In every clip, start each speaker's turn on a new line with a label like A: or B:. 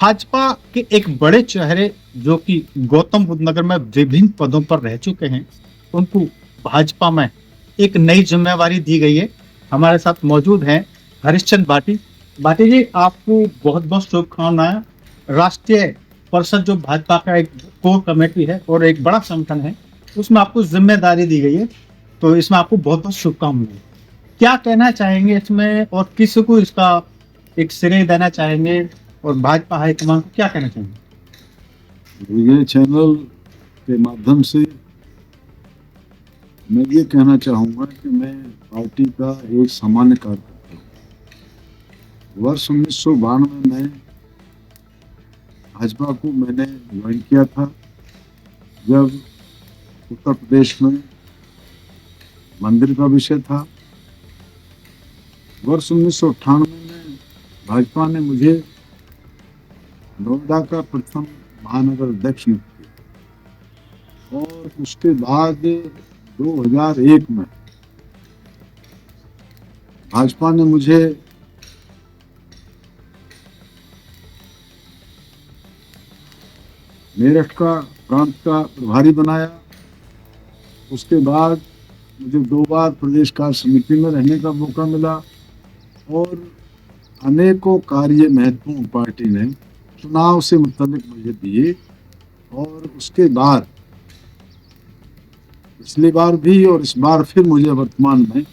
A: भाजपा के एक बड़े चेहरे जो कि गौतम बुद्ध नगर में विभिन्न पदों पर रह चुके हैं, उनको भाजपा में एक नई ज़िम्मेवारी दी गई है। हमारे साथ मौजूद हैं हरिश्चंद्र भाटी। भाटी जी, आपको बहुत-बहुत शुभकामनाएँ। राष्ट्रीय परिषद जो भाजपा का एक कोर कमेटी है और एक बड़ा संगठन है, उसमें आपको ज़िम्मेदारी दी गई है, तो इसमें आपको बहुत-बहुत शुभकामनाएँ। क्या कहना चाहेंगे इसमें और किसको इसका एक श्रेय देना चाहेंगे और भाजपा हाईकमान को क्या कहना चाहेंगे?
B: ये चैनल के माध्यम से मैं ये कहना चाहूँगा कि मैं पार्टी का एक सामान्य कार्यकर्ता हूँ। वर्ष 1992 में भाजपा को मैंने ज्वाइन किया था, जब उत्तर प्रदेश में मंदिर का विषय था। वर्ष 1998 में भाजपा ने मुझे नोएडा का प्रथम महानगर अध्यक्ष नियुक्त किया और उसके बाद 2001 में भाजपा ने मुझे मेरठ का प्रांत का प्रभारी बनाया। उसके बाद मुझे 2 बार प्रदेश कार्य समिति में रहने का मौका मिला और अनेकों कार्य महत्वपूर्ण पार्टी ने चुनाव से मुताबिक मुझे दिए। और उसके बाद पिछली बार भी और इस बार फिर मुझे वर्तमान में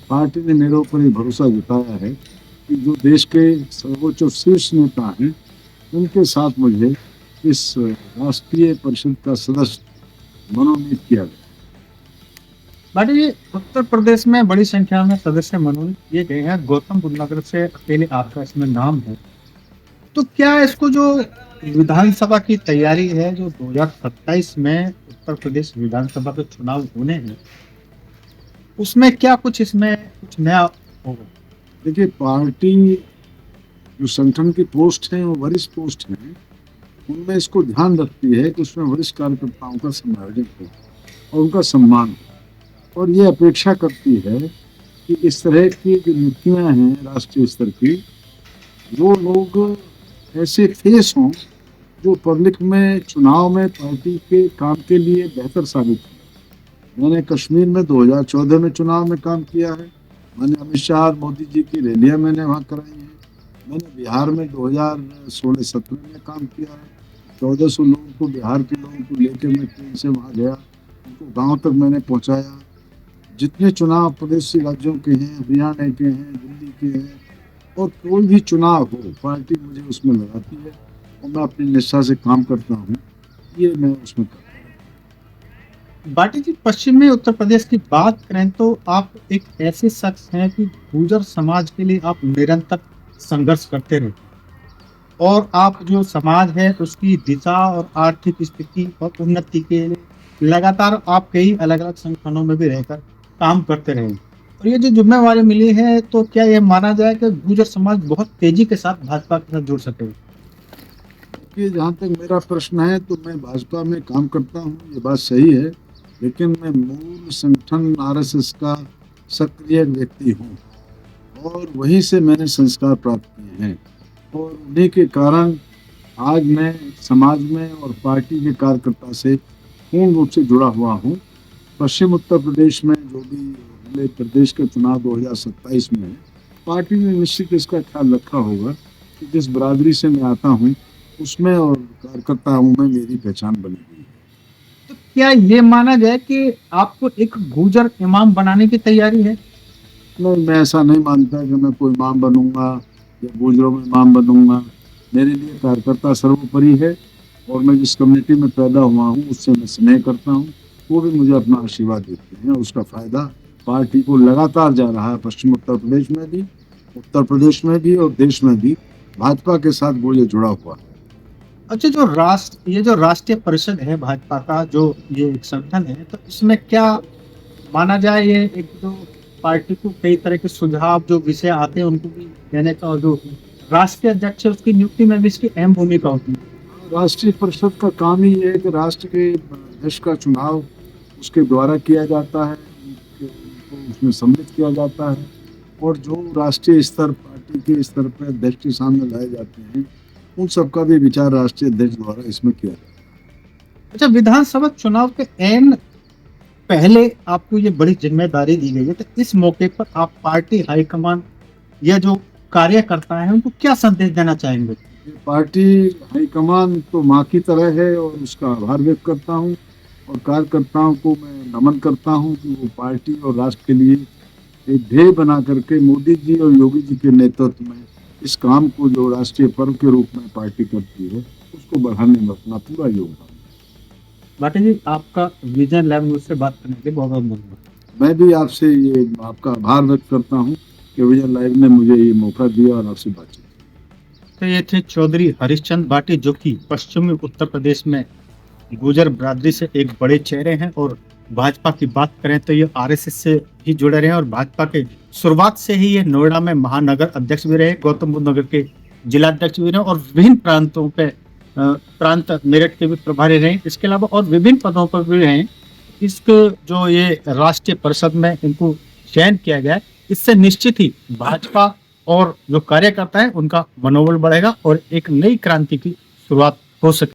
B: पार्टी ने मेरे ऊपर ये भरोसा जताया है कि जो देश के सर्वोच्च और शीर्ष नेता हैं, उनके साथ मुझे इस राष्ट्रीय परिषद का सदस्य मनोनीत किया गया।
A: भाटी जी, उत्तर प्रदेश में बड़ी संख्या में सदस्य मनोनीत किए गए हैं। गौतम बुद्ध नगर से अकेले आपका इसमें नाम है। तो क्या इसको जो विधानसभा की तैयारी है, जो 2027 में उत्तर प्रदेश विधानसभा के चुनाव होने हैं, उसमें क्या कुछ इसमें कुछ नया होगा?
B: देखिए, पार्टी जो संगठन की पोस्ट है वो वरिष्ठ पोस्ट है, उनमें इसको ध्यान रखती है कि उसमें वरिष्ठ कार्यकर्ताओं का समायोजन हो और उनका सम्मान हो। और ये अपेक्षा करती है कि इस तरह की जो नीतियाँ हैं राष्ट्रीय स्तर की, वो लोग ऐसे फेस हों जो पब्लिक में चुनाव में पार्टी के काम के लिए बेहतर साबित हो। मैंने कश्मीर में 2014 में चुनाव में काम किया है। मैंने अमित शाह और मोदी जी की रैलियाँ मैंने वहाँ कराई हैं। मैंने बिहार में 2016-17 में काम किया है। 1400 लोगों को, बिहार के लोगों को लेकर मैं ट्रेन से वहाँ गया, उनको गांव तक मैंने पहुँचाया। जितने चुनाव पड़ोसी राज्यों के हैं, हरियाणा के हैं, दिल्ली के हैं, और कोई भी चुनाव हो, पार्टी मुझे उसमें लगाती है और मैं अपनी निष्ठा से काम करता हूँ। ये मैं उसमें करता हूँ।
A: भाटी जी, पश्चिमी उत्तर प्रदेश की बात करें तो आप एक ऐसे शख्स हैं कि गुर्जर समाज के लिए आप निरंतर संघर्ष करते रहे और आप जो समाज है उसकी दिशा और आर्थिक स्थिति और उन्नति के लिए लगातार आप कई अलग-अलग संगठनों में भी रहकर काम करते रहे। और ये जो ज़िम्मेवारी मिली है, तो क्या ये माना जाए कि गुर्जर समाज बहुत तेज़ी के साथ भाजपा के साथ जुड़ सके?
B: कि जहाँ तक मेरा प्रश्न है, तो मैं भाजपा में काम करता हूँ, ये बात सही है, लेकिन मैं मूल संगठन आरएसएस का सक्रिय व्यक्ति हूँ और वहीं से मैंने संस्कार प्राप्त किए हैं और उन्हीं के कारण आज मैं समाज में और पार्टी के कार्यकर्ता से पूर्ण रूप से जुड़ा हुआ हूँ। पश्चिम उत्तर प्रदेश में जो भी अगले प्रदेश के चुनाव 2027 में है, पार्टी ने निश्चित इसका ख्याल रखा होगा कि जिस बरादरी से मैं आता हूँ उसमें और कार्यकर्ताओं में मेरी पहचान बनी हुई है।
A: तो क्या ये माना जाए कि आपको एक गुर्जर इमाम बनाने की तैयारी है?
B: नहीं, मैं ऐसा नहीं मानता कि मैं कोई इमाम बनूंगा या गुर्जरों में इमाम बनूंगा। मेरे लिए कार्यकर्ता सर्वोपरि है और मैं जिस कम्युनिटी में पैदा हुआ हूँ उससे मैं स्नेह करता हूँ। वो भी मुझे अपना आशीर्वाद देते हैं। उसका फायदा पार्टी को लगातार जा रहा है, पश्चिम उत्तर प्रदेश में भी, उत्तर प्रदेश में भी और देश में भी भाजपा के साथ वो ये जुड़ा हुआ है।
A: अच्छा, ये जो राष्ट्रीय परिषद है भाजपा का, जो ये एक संगठन है, तो इसमें क्या माना जाए ये एक जो पार्टी को कई तरह के सुझाव जो विषय आते हैं उनको भी देने का, और जो राष्ट्रीय अध्यक्ष है उसकी नियुक्ति में भी इसकी अहम भूमिका होती है।
B: राष्ट्रीय परिषद का काम ही ये है कि राष्ट्र के अध्यक्ष का चुनाव उसके द्वारा किया जाता है, उनको उसमें सम्मिलित किया जाता है और जो राष्ट्रीय स्तर पार्टी के स्तर पर अध्यक्ष के सामने लाए जाते हैं उन सबका भी विचार राष्ट्रीय अध्यक्ष द्वारा इसमें किया जाए।
A: अच्छा, विधानसभा चुनाव के एन पहले आपको ये बड़ी जिम्मेदारी दी गई है, तो इस मौके पर आप पार्टी हाईकमान या जो कार्यकर्ता है उनको क्या संदेश देना चाहेंगे?
B: ये पार्टी हाईकमान तो माँ की तरह है और उसका आभार व्यक्त करता हूँ, और कार्यकर्ताओं को मैं नमन करता हूँ कि वो पार्टी और राष्ट्र के लिए एक ध्येय बना करके मोदी जी और योगी जी के नेतृत्व में इस काम को जो राष्ट्रीय पर्व के रूप में पार्टी करती है उसको बढ़ाने में अपना पूरा योगदान।
A: भाटी जी, आपका विजन लैब न्यूज से बात करने के लिए बहुत बहुत धन्यवाद।
B: मैं भी आपसे ये आपका आभार व्यक्त करता हूँ कि विजन लाइव ने मुझे ये मौका दिया और आपसे बातचीत।
A: तो ये थे चौधरी हरिश्चंद्र भाटी, जो कि पश्चिमी उत्तर प्रदेश में गुर्जर बिरादरी से एक बड़े चेहरे हैं, और भाजपा की बात करें तो ये आरएसएस से ही जुड़े रहे और भाजपा के शुरुआत से ही ये नोएडा में महानगर अध्यक्ष भी रहे, गौतम बुद्ध नगर के जिलाध्यक्ष भी रहे और विभिन्न प्रांतों पे प्रांत मेरठ के भी प्रभारी रहे। इसके अलावा और विभिन्न पदों पर भी रहे। इसको जो ये राष्ट्रीय परिषद में इनको चयन किया गया है, इससे निश्चित ही भाजपा और जो कार्यकर्ता है उनका मनोबल बढ़ेगा और एक नई क्रांति की शुरुआत हो सके।